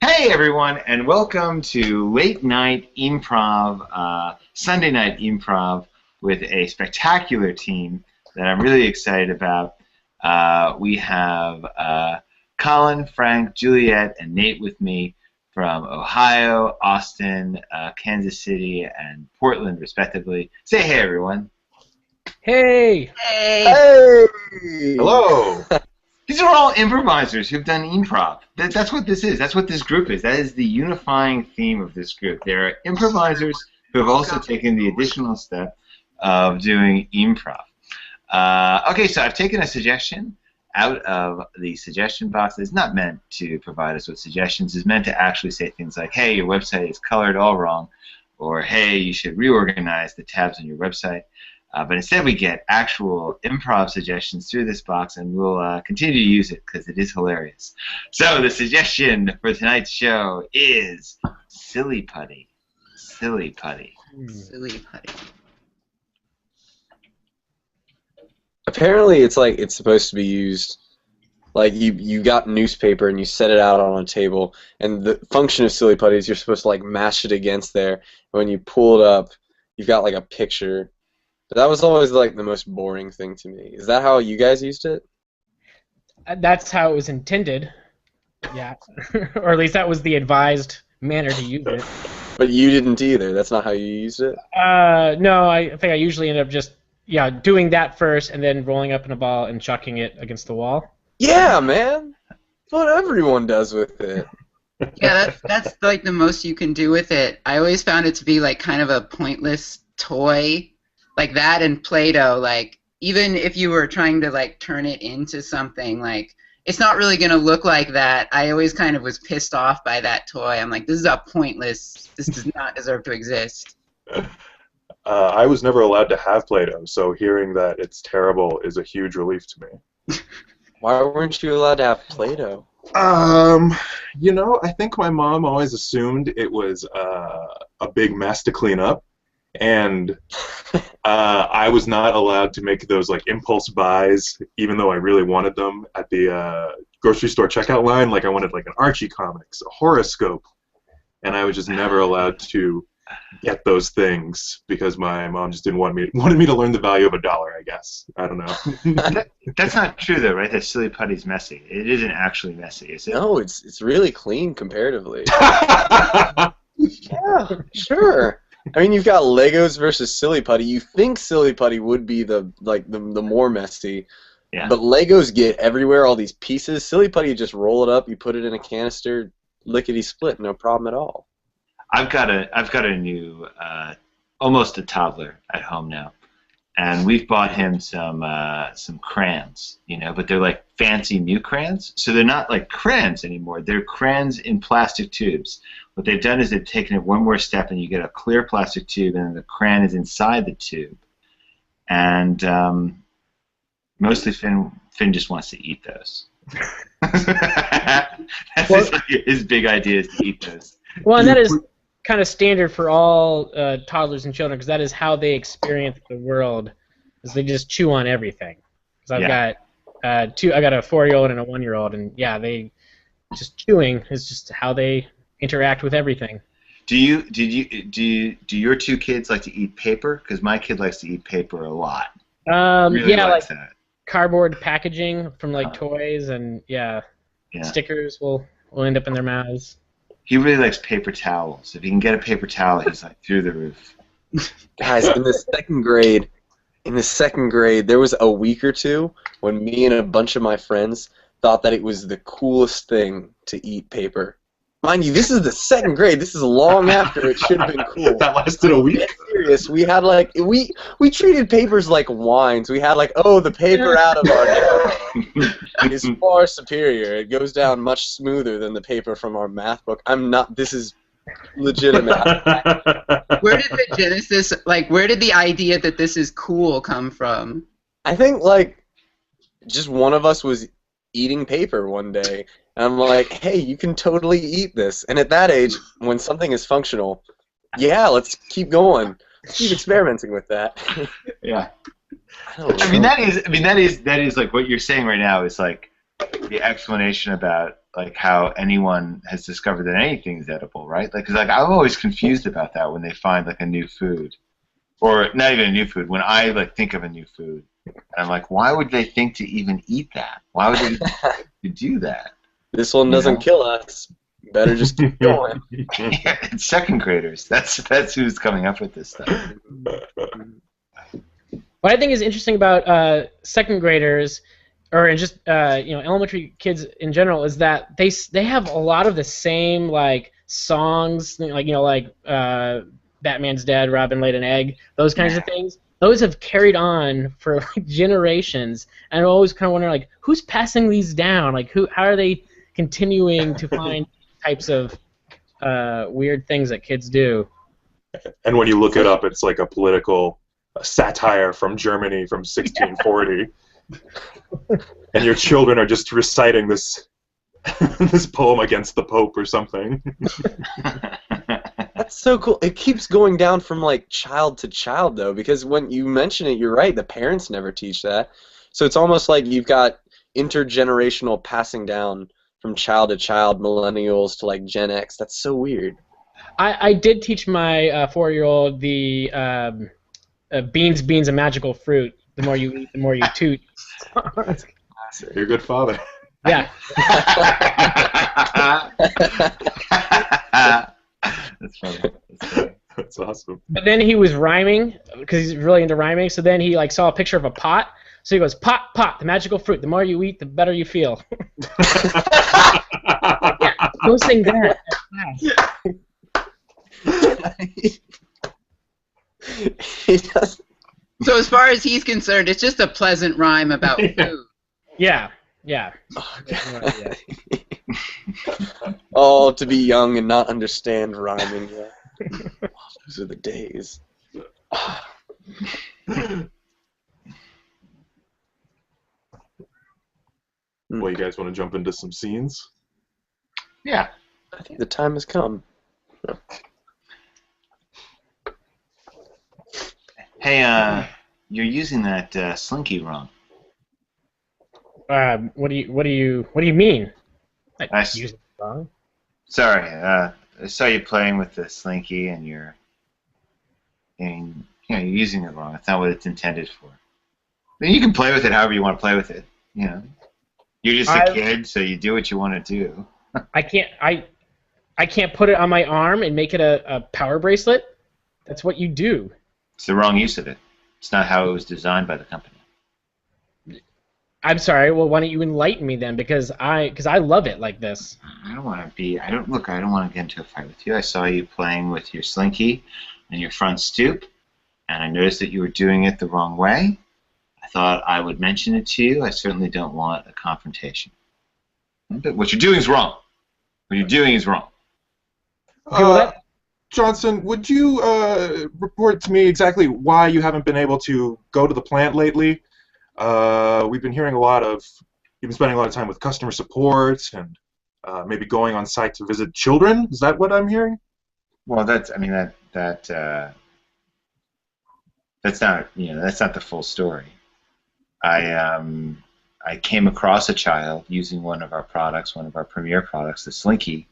Hey everyone, and welcome to Late Night Improv, Sunday Night Improv with a spectacular team that I'm really excited about. We have Colin, Frank, Juliet, and Nate with me from Ohio, Austin, Kansas City, and Portland, respectively. Say hey, everyone. Hey! Hey! Hello! These are all improvisers who've done improv. That's what this is. That's what this group is. That is the unifying theme of this group. There are improvisers who have also taken the additional step of doing improv. Okay, so I've taken a suggestion out of the suggestion box. It's not meant to provide us with suggestions. It's meant to actually say things like, hey, your website is colored all wrong, or hey, you should reorganize the tabs on your website. But instead we get actual improv suggestions through this box, and we'll continue to use it because it is hilarious. So the suggestion for tonight's show is Silly Putty. Silly Putty. Silly putty. Apparently it's supposed to be used like you got newspaper and you set it out on a table, and the function of Silly Putty is you're supposed to like mash it against there, and when you pull it up you've got like a picture. But that was always like the most boring thing to me. Is that how you guys used it? That's how it was intended. Yeah. Or at least that was the advised manner to use it. But you didn't either. That's not how you used it? No, I think I usually end up just doing that first and then rolling up in a ball and chucking it against the wall. Yeah, man. That's what everyone does with it. Yeah, that's like the most you can do with it. I always found it to be like kind of a pointless toy. Like that and Play-Doh, like even if you were trying to like turn it into something, like it's not really gonna look like that. I always kind of was pissed off by that toy. I'm like, this is a pointless. This does not deserve to exist. I was never allowed to have Play-Doh, so hearing that it's terrible is a huge relief to me. Why weren't you allowed to have Play-Doh? I think my mom always assumed it was a big mess to clean up. And I was not allowed to make those like impulse buys, even though I really wanted them at the grocery store checkout line. Like I wanted like an Archie comics, a horoscope, and I was just never allowed to get those things because my mom just didn't wanted me to learn the value of $1. I guess I don't know. That's not true though, right? That Silly Putty's messy. It isn't actually messy, is it? No, it's really clean comparatively. Yeah, sure. I mean, you've got Legos versus Silly Putty. You think Silly Putty would be the more messy, Yeah. but Legos get everywhere, all these pieces. Silly Putty, you just roll it up, you put it in a canister, lickety split, no problem at all. I've got a new, almost a toddler at home now, and we've bought him some crayons, but they're like fancy new crayons, so they're not like crayons anymore. They're crayons in plastic tubes. What they've done is they've taken it one more step, and you get a clear plastic tube, and the crayon is inside the tube. And mostly Finn just wants to eat those. That's his big idea is to eat those. Well, and that is kind of standard for all toddlers and children because that is how they experience the world, is they just chew on everything. Because I've got I got a 4-year-old and a 1-year-old, and they just chewing is just how they interact with everything. Do your two kids like to eat paper? Because my kid likes to eat paper a lot. Really likes like that. Cardboard packaging from like toys and stickers will end up in their mouths. He really likes paper towels. If he can get a paper towel, he's like through the roof. Guys, in the second grade, there was a week or two when me and a bunch of my friends thought that it was the coolest thing to eat paper. Mind you, this is the second grade. This is long after it should have been cool. That lasted a week. Serious. We had we treated papers like wines. We had the paper out of our notebook is far superior. It goes down much smoother than the paper from our math book. This is legitimate. Where did the genesis, where did the idea that this is cool come from? I think just one of us was eating paper one day. And I'm like, hey, you can totally eat this. And at that age, when something is functional, let's keep going. Let's keep experimenting with that. Yeah. I mean that is like what you're saying right now is like the explanation about like how anyone has discovered that anything is edible, right? Like, 'cause like I'm always confused about that when they find like a new food, or not even a new food. When I like think of a new food, and I'm like, why would they think to even eat that? Why would they even think to do that? This one doesn't kill us. Better just keep going. Yeah, it's second graders. That's who's coming up with this stuff. What I think is interesting about second graders, or just elementary kids in general, is that they have a lot of the same like songs, like Batman's dead, Robin laid an egg, those kinds of things. Those have carried on for like generations, and I always kind of wonder like who's passing these down, like how are they continuing to find types of weird things that kids do. And when you look it up, it's like a political satire from Germany from 1640. And your children are just reciting this this poem against the Pope or something. That's so cool. It keeps going down from like child to child though, because when you mention it, you're right, the parents never teach that. So it's almost like you've got intergenerational passing down from child to child, millennials to like Gen X. That's so weird. I did teach my 4-year-old the beans, a magical fruit. The more you eat, the more you toot. You're a good father. Yeah. That's funny. That's awesome. But then he was rhyming, because he's really into rhyming, so then he like saw a picture of a pot. So he goes, pot, pot, the magical fruit. The more you eat, the better you feel. Yeah, go sing that. He does. So as far as he's concerned, it's just a pleasant rhyme about food. Yeah, yeah. Oh, God. Oh, to be young and not understand rhyming. Yeah. Oh, those are the days. Well, you guys want to jump into some scenes? Yeah. I think the time has come. Hey, you're using that slinky wrong. What do you mean? I Use it wrong? Sorry, I saw you playing with the slinky, and you're using it wrong. That's not what it's intended for. I mean, you can play with it however you want to play with it. You know, you're just a kid, so you do what you want to do. I can't put it on my arm and make it a power bracelet. That's what you do. It's the wrong use of it. It's not how it was designed by the company. I'm sorry. Well, why don't you enlighten me then? Because I love it like this. I don't want to I don't want to get into a fight with you. I saw you playing with your slinky and your front stoop, and I noticed that you were doing it the wrong way. I thought I would mention it to you. I certainly don't want a confrontation. But what you're doing is wrong. What you're doing is wrong. Johnson, would you report to me exactly why you haven't been able to go to the plant lately? We've been hearing you've been spending a lot of time with customer support and maybe going on site to visit children. Is that what I'm hearing? Well, that's not the full story. I came across a child using one of our products, one of our premier products, the Slinky,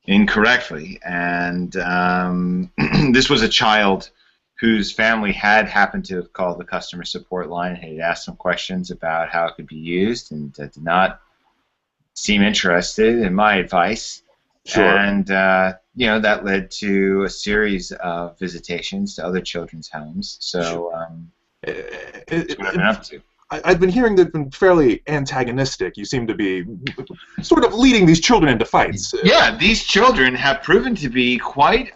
incorrectly, and this was a child whose family had happened to have called the customer support line and had asked some questions about how it could be used, and did not seem interested in my advice. Sure. And that led to a series of visitations to other children's homes. So that's what I've been up to. I've been hearing that you've been fairly antagonistic. You seem to be sort of leading these children into fights. Yeah, these children have proven to be quite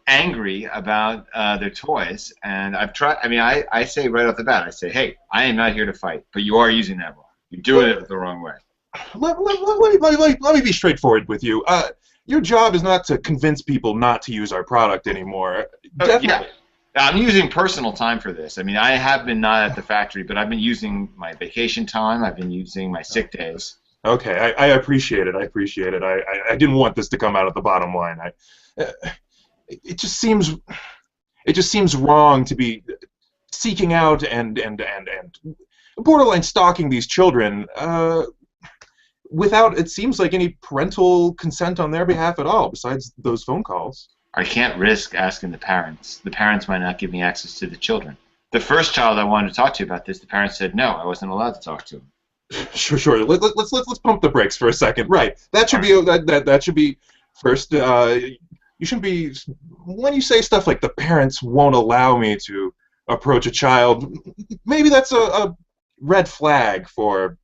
angry about their toys, and I've tried. I mean, I say right off the bat, I say, hey, I am not here to fight, but you are using that wrong. You're doing it the wrong way. Let me be straightforward with you. Your job is not to convince people not to use our product anymore. Definitely. Yeah. I'm using personal time for this. I mean, I have been not at the factory, but I've been using my vacation time. I've been using my sick days. Okay, I appreciate it. I appreciate it. I didn't want this to come out at the bottom line. It just seems wrong to be seeking out and borderline stalking these children. without, it seems like, any parental consent on their behalf at all, besides those phone calls. I can't risk asking the parents. The parents might not give me access to the children. The first child I wanted to talk to you about this, the parents said no, I wasn't allowed to talk to him. Sure. Let's pump the brakes for a second. Right. That should be that should be first. You shouldn't be, when you say stuff like the parents won't allow me to approach a child. Maybe that's a red flag for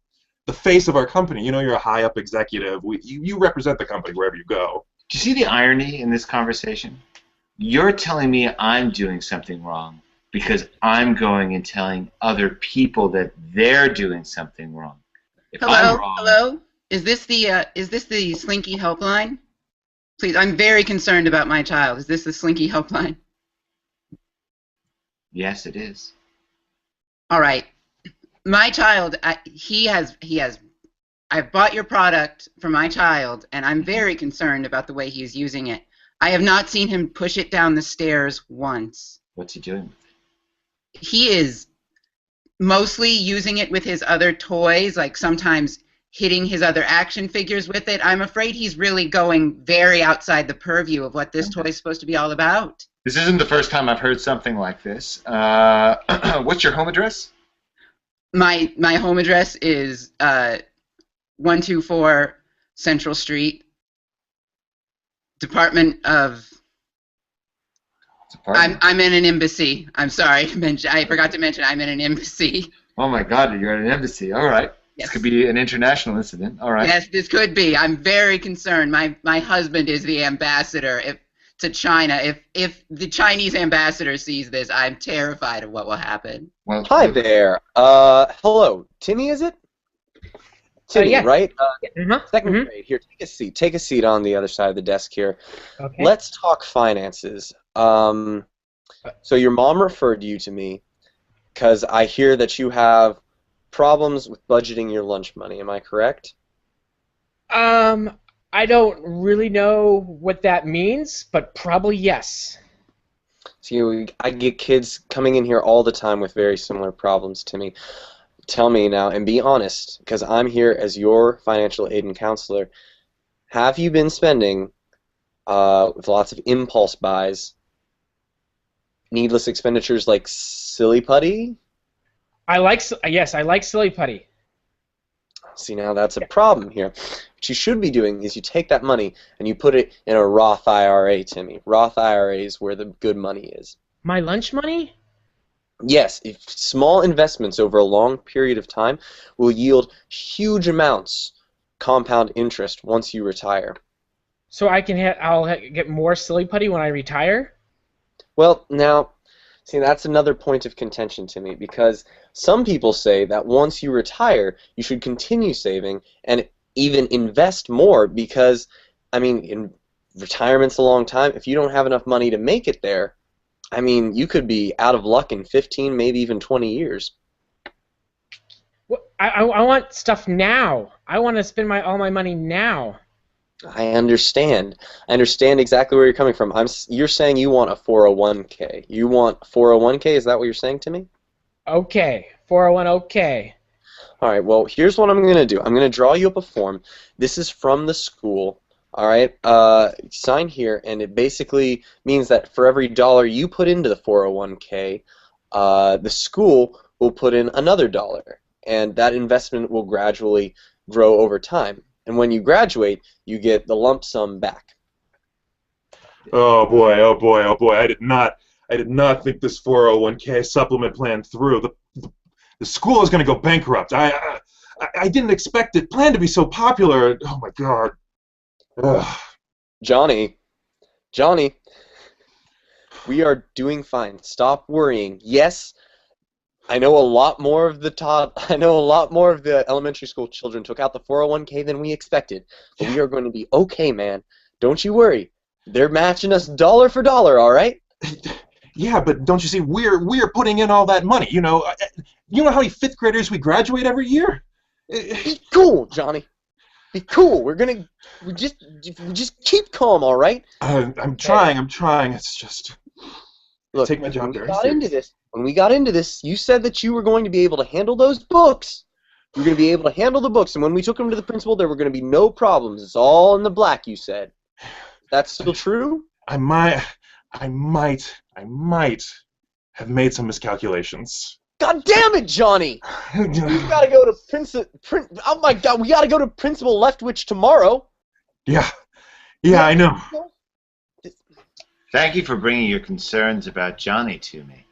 the face of our company. You know, you're a high up executive. You represent the company wherever you go. Do you see the irony in this conversation? You're telling me I'm doing something wrong because I'm going and telling other people that they're doing something wrong. If I'm wrong, Hello? Is this the Slinky helpline? Please, I'm very concerned about my child. Is this the Slinky helpline? Yes, it is. All right. My child, I've bought your product for my child, and I'm very concerned about the way he's using it. I have not seen him push it down the stairs once. What's he doing? He is mostly using it with his other toys, like sometimes hitting his other action figures with it. I'm afraid he's really going very outside the purview of what this toy is supposed to be all about. This isn't the first time I've heard something like this. What's your home address? My home address is 124 Central Street, Department of... I'm in an embassy. I'm sorry. I forgot to mention I'm in an embassy. Oh my God, you're at an embassy. All right. Yes. This could be an international incident. All right. Yes, this could be. I'm very concerned. My husband is the ambassador to China. If the Chinese ambassador sees this, I'm terrified of what will happen. Well, Hi there. Hello. Timmy, is it? Timmy, yeah. right? Second Mhm. grade. Here, take a seat. Take a seat on the other side of the desk here. Okay. Let's talk finances. So your mom referred you to me because I hear that you have problems with budgeting your lunch money. Am I correct? I don't really know what that means, but probably yes. So I get kids coming in here all the time with very similar problems to me. Tell me now, and be honest, because I'm here as your financial aid and counselor. Have you been spending with lots of impulse buys, needless expenditures like silly putty? Yes, I like silly putty. See, now that's a problem here. What you should be doing is you take that money and you put it in a Roth IRA, Timmy. Roth IRA is where the good money is. My lunch money? Yes, if small investments over a long period of time will yield huge amounts compound interest once you retire. So I'll get more silly putty when I retire? Well, now, see, that's another point of contention to me, because some people say that once you retire, you should continue saving and even invest more because, I mean, in retirement's a long time. If you don't have enough money to make it there, I mean, you could be out of luck in 15, maybe even 20 years. Well, I want stuff now. I want to spend all my money now. I understand. I understand exactly where you're coming from. You're saying you want a 401k. You want 401k? Is that what you're saying to me? Okay, 401. Okay. All right. Well, here's what I'm going to do. I'm going to draw you up a form. This is from the school. All right. Sign here, and it basically means that for every dollar you put into the 401k, the school will put in another dollar, and that investment will gradually grow over time. And when you graduate, you get the lump sum back. Oh boy! I did not think this 401k supplement plan through. The school is going to go bankrupt. I didn't expect it planned to be so popular. Oh my God. Ugh. Johnny, we are doing fine. Stop worrying. Yes, I know a lot more of the elementary school children took out the 401k than we expected. But we are going to be okay, man. Don't you worry. They're matching us dollar for dollar, all right? Yeah, but don't you see, we're putting in all that money. You know how many fifth graders we graduate every year? Be cool, Johnny. Be cool. We just keep calm, all right? I'm trying. It's just Look, take my job when we got into this, you said that you were going to be able to handle those books. You're going to be able to handle the books, and when we took them to the principal, there were going to be no problems. It's all in the black, you said. That's still true? I might have made some miscalculations. God damn it, Johnny! We've got to go to oh my God, we got to go to Principal Leftwich tomorrow. Yeah, I know. Thank you for bringing your concerns about Johnny to me.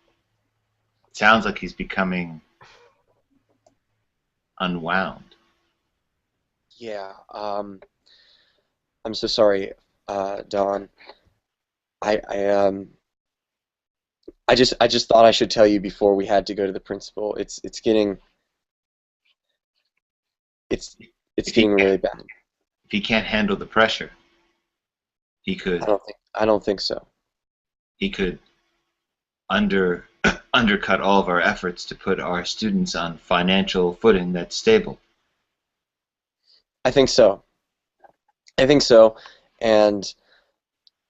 It sounds like he's becoming unwound. Yeah, I'm so sorry, Don. I just thought I should tell you before we had to go to the principal. It's getting really bad. If he can't handle the pressure, he could. I don't think so. He could undercut all of our efforts to put our students on financial footing that's stable. I think so. And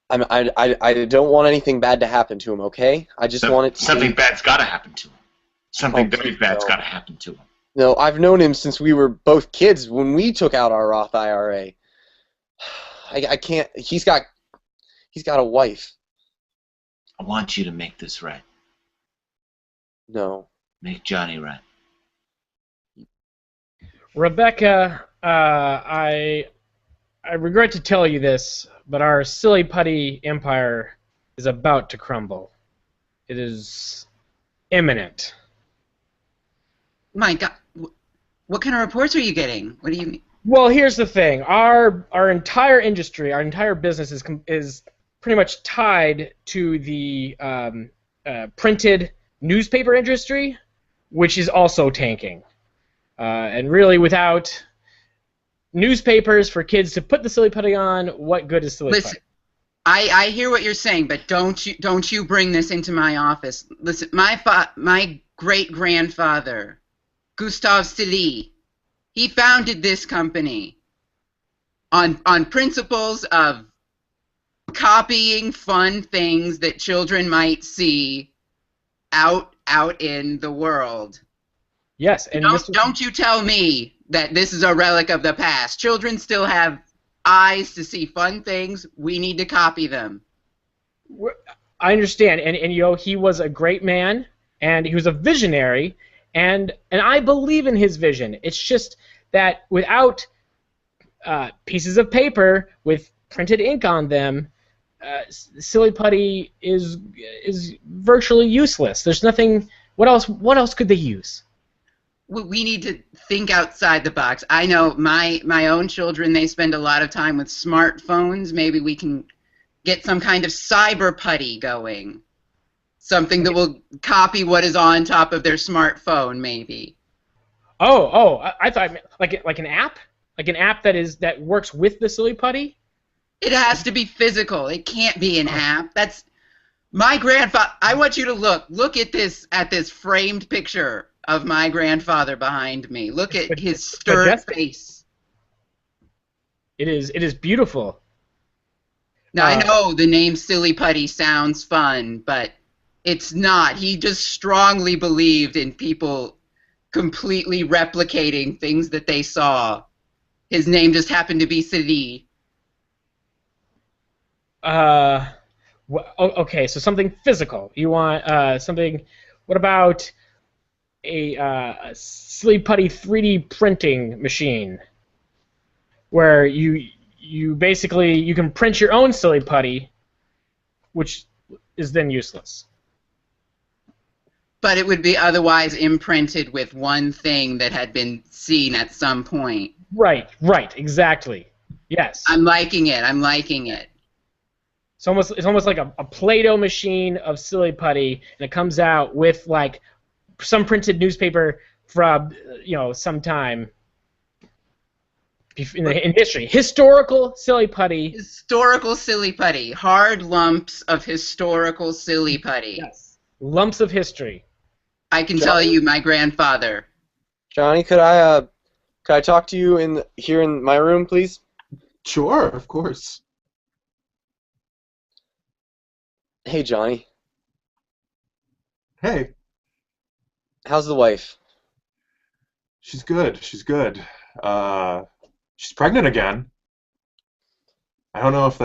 I don't want anything bad to happen to him. Okay? I just want it to something bad's got to happen to him. Something very bad's got to happen to him. No, I've known him since we were both kids when we took out our Roth IRA. I can't. He's got a wife. I want you to make this right. No. Make Johnny right. Rebecca, I regret to tell you this, but our silly putty empire is about to crumble. It is imminent. My God, what kind of reports are you getting? What do you mean? Well, here's the thing. Our entire industry, our entire business is pretty much tied to the printed newspaper industry, which is also tanking. And really, without newspapers for kids to put the silly putty on, what good is silly putty? Listen, I hear what you're saying, but don't you bring this into my office. Listen, my great-grandfather, Gustav Silly, he founded this company on principles of copying fun things that children might see out in the world. Yes, and don't you tell me that this is a relic of the past. Children still have eyes to see fun things. We need to copy them. I understand, and he was a great man, and he was a visionary, and I believe in his vision. It's just that without pieces of paper with printed ink on them, silly putty is virtually useless. There's nothing. What else could they use? We need to think outside the box. I know my own children, they spend a lot of time with smartphones. Maybe we can get some kind of cyber putty going. Something that will copy what is on top of their smartphone, maybe. I thought like an app? Like an app that works with the silly putty? It has to be physical. It can't be an app. That's my grandfather. I want you to look at this framed picture of my grandfather behind me. Look at his stern face. It is beautiful. Now I know the name Silly Putty sounds fun, but it's not. He just strongly believed in people completely replicating things that they saw. His name just happened to be Silly. Okay, so something physical. You want something. What about a silly putty 3D printing machine, where you basically you can print your own silly putty, which is then useless. But it would be otherwise imprinted with one thing that had been seen at some point. Right, exactly. Yes. I'm liking it. It's almost like a Play-Doh machine of silly putty, and it comes out with like some printed newspaper from some time in history. Historical silly putty. Historical silly putty. Hard lumps of historical silly putty. Yes. Lumps of history. I can tell you, my grandfather. Johnny, could I talk to you here in my room, please? Sure, of course. Hey, Johnny. Hey. How's the wife? She's good. She's good. She's pregnant again. I don't know if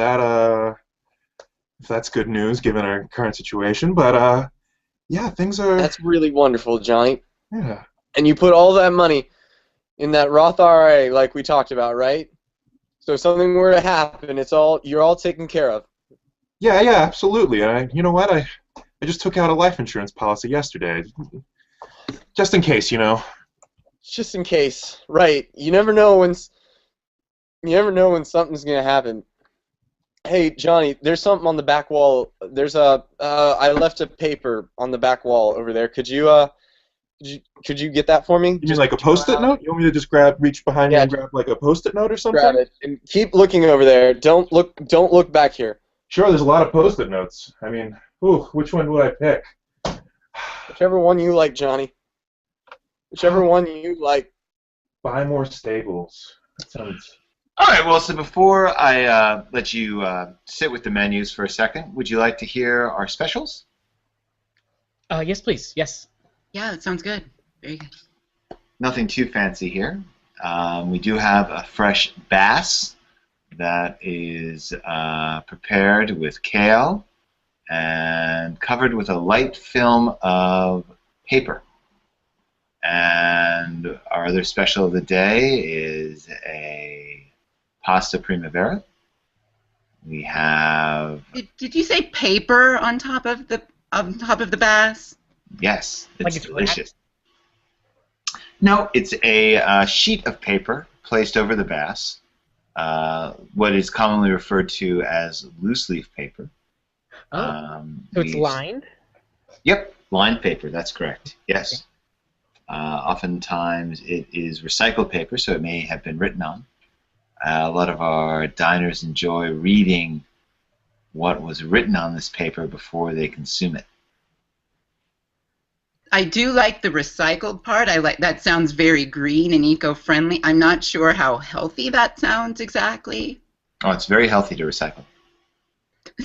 that's good news given our current situation, but yeah, things are. That's really wonderful, Johnny. Yeah. And you put all that money in that Roth IRA, like we talked about, right? So if something were to happen, you're all taken care of. Yeah, absolutely. And you know what? I just took out a life insurance policy yesterday, just in case, Just in case, right? You never know when something's gonna happen. Hey, Johnny, there's something on the back wall. I left a paper on the back wall over there. Could you get that for me? You mean like a Post-it note? You want me to just reach behind you and grab like a Post-it note or something? Grab it and keep looking over there. Don't look back here. Sure, there's a lot of Post-it notes. I mean, which one would I pick? Whichever one you like, Johnny. Whichever one you like. Buy more Staples. That sounds. All right, well, so before I let you sit with the menus for a second, would you like to hear our specials? Yes, please. Yes. Yeah, that sounds good. Very good. Nothing too fancy here. We do have a fresh bass that is prepared with kale and covered with a light film of paper. And our other special of the day is a pasta primavera. We have. Did you say paper on top of the bass? Yes, Like it's it's delicious. No, it's a sheet of paper placed over the bass. What is commonly referred to as loose leaf paper. Oh. So it's lined? Yep, lined paper. That's correct. Yes. Okay. Oftentimes it is recycled paper, so it may have been written on. A lot of our diners enjoy reading what was written on this paper before they consume it. I do like the recycled part. That sounds very green and eco-friendly. I'm not sure how healthy that sounds exactly. Oh, it's very healthy to recycle.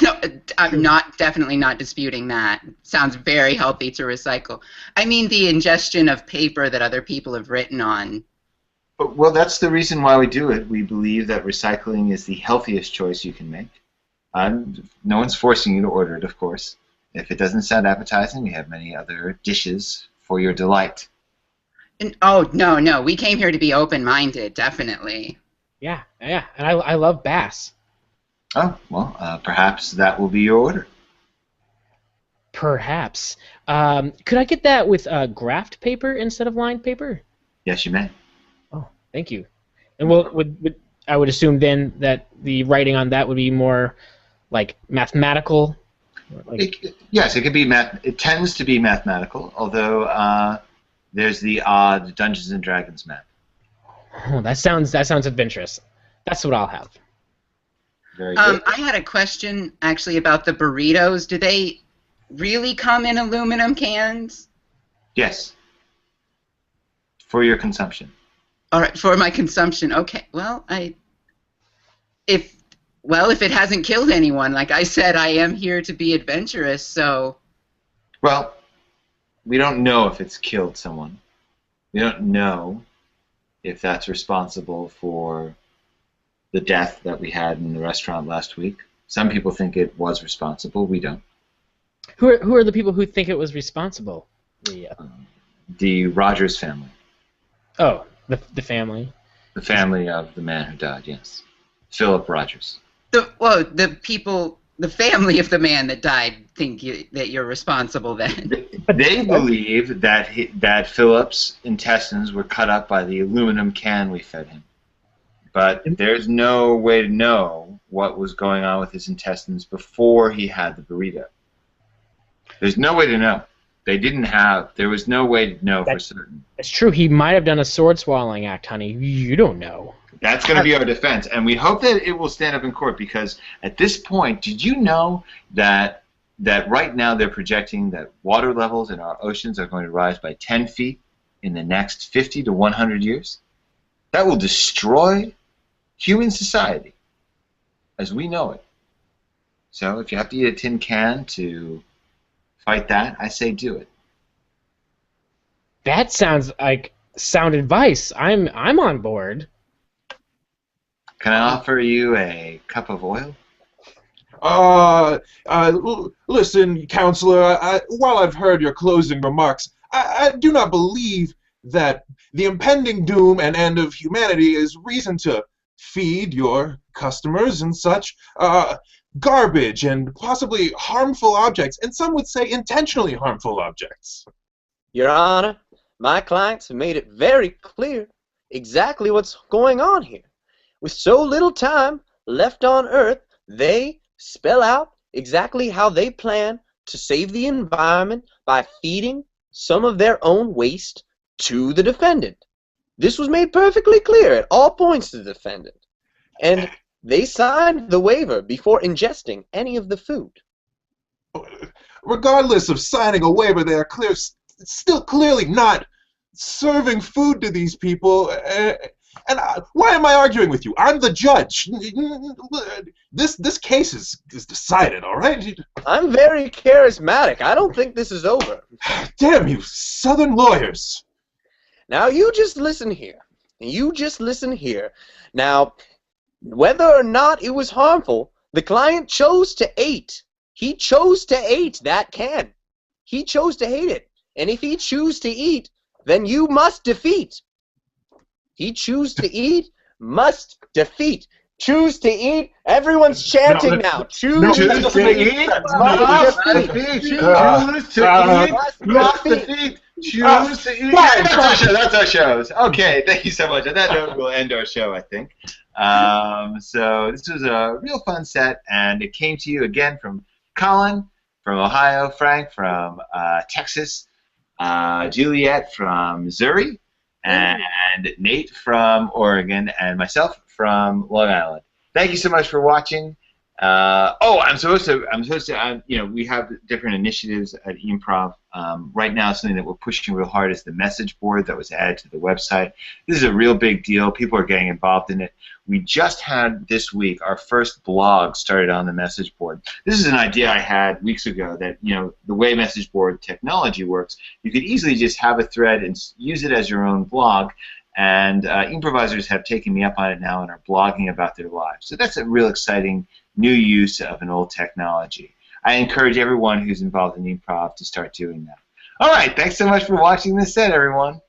No, I'm definitely not disputing that. Sounds very healthy to recycle. I mean the ingestion of paper that other people have written on. Well, that's the reason why we do it. We believe that recycling is the healthiest choice you can make. No one's forcing you to order it, of course. If it doesn't sound appetizing, we have many other dishes for your delight. Oh, no, we came here to be open-minded, definitely. Yeah, and I love bass. Oh, well, perhaps that will be your order. Perhaps. Could I get that with graphed paper instead of lined paper? Yes, you may. Oh, thank you. And I would assume then that the writing on that would be more like mathematical. Yes, it could be It tends to be mathematical, although there's the odd Dungeons and Dragons map. Oh, that sounds adventurous. That's what I'll have. Very good. I had a question actually about the burritos. Do they really come in aluminum cans? Yes. For your consumption. All right, for my consumption. Okay. Well, if it hasn't killed anyone, like I said, I am here to be adventurous, so. Well, we don't know if it's killed someone. We don't know if that's responsible for the death that we had in the restaurant last week. Some people think it was responsible. We don't. Who are the people who think it was responsible? The Rogers family. Oh, the family. The family of the man who died. Yes, Philip Rogers. The family of the man that died think that you're responsible then. They believe that Philip's intestines were cut up by the aluminum can we fed him. But there's no way to know what was going on with his intestines before he had the burrito. There's no way to know. There was no way to know for certain. That's true. He might have done a sword swallowing act, honey. You don't know. That's going to be our defense, and we hope that it will stand up in court, because at this point, did you know that right now they're projecting that water levels in our oceans are going to rise by 10 feet in the next 50 to 100 years? That will destroy human society as we know it. So if you have to eat a tin can to fight that, I say do it. That sounds like Sound advice. I'm on board. Can I offer you a cup of oil? Listen, counselor, while I've heard your closing remarks, I do not believe that the impending doom and end of humanity is reason to feed your customers and such garbage and possibly harmful objects, and some would say intentionally harmful objects. Your Honor, my clients have made it very clear exactly what's going on here. With so little time left on Earth, they spell out exactly how they plan to save the environment by feeding some of their own waste to the defendant. This was made perfectly clear at all points to the defendant. And they signed the waiver before ingesting any of the food. Regardless of signing a waiver, they are still clearly not serving food to these people. And why am I arguing with you? I'm the judge. This case is decided, all right? I'm very charismatic. I don't think this is over. Damn you, Southern lawyers. Now, you just listen here. You just listen here. Now, whether or not it was harmful, the client chose to eat. He chose to eat that can. He chose to hate it. And if he chooses to eat, then you must defeat. He choose to eat, must defeat. Choose to eat. Everyone's chanting now. Choose to eat, must defeat. Choose to eat, must defeat. Choose to eat. That's our shows. Okay, thank you so much. On that note, we'll end our show, I think. So this was a real fun set, and it came to you again from Colin from Ohio, Frank from Texas, Juliet from Missouri, and Nate from Oregon, and myself from Long Island. Thank you so much for watching. We have different initiatives at e-mprov. Right now, something that we're pushing real hard is the message board that was added to the website. This is a real big deal. People are getting involved in it. We just had this week our first blog started on the message board. This is an idea I had weeks ago that, the way message board technology works, you could easily just have a thread and use it as your own blog. And improvisers have taken me up on it now and are blogging about their lives. So that's a real exciting new use of an old technology. I encourage everyone who's involved in improv to start doing that. All right, thanks so much for watching this set, everyone.